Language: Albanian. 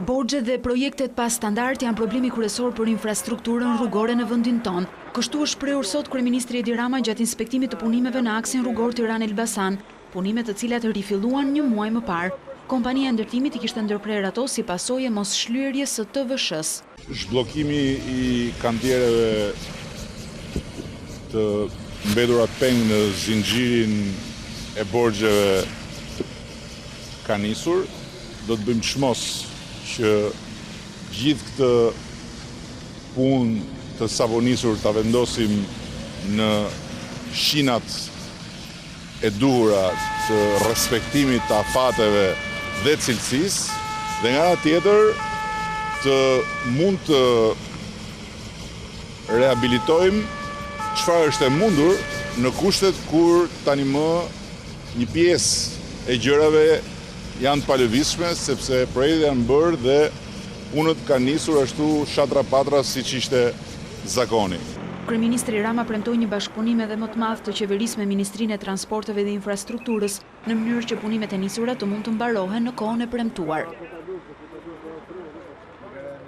Borxhet dhe projektet pa standard janë problemi kryesor për infrastrukturën rrugore në vendin tonë. Kështu është shprehur sot kryeministri Edi Rama gjatë inspektimit të punimeve në aksin rrugor Tiranë-Elbasan, punime të cilat rifilluan një muaj më parë. Kompania e ndërtimit i kishte ndërprer ato si pasojë mos shlyerjes së TVSH-s. Zhbllokimi i kantiereve të mbetura të peng në zinxhirin e borxheve ka nisur. Do të bëjmë çmos që gjithë këtë punë të savonisur ta vendosim në shinat e duhura të respektimit të afateve dhe cilësisë, dhe nga ana tjetër të mund të rehabilitojmë çfarë është e mundur në kushtet kur tani më një pjesë e gjërave janë të palëvizshme, sepse projektet janë bërë dhe punët kanë nisur ashtu shatrapatra siç ishte zakoni. Kryeministri Rama premtoi një bashkëpunim edhe më të madh të qeverisë me Ministrinë e Transporteve dhe Infrastrukturës, në mënyrë që punimet e nisura të mund të mbarohen në kohën e premtuar.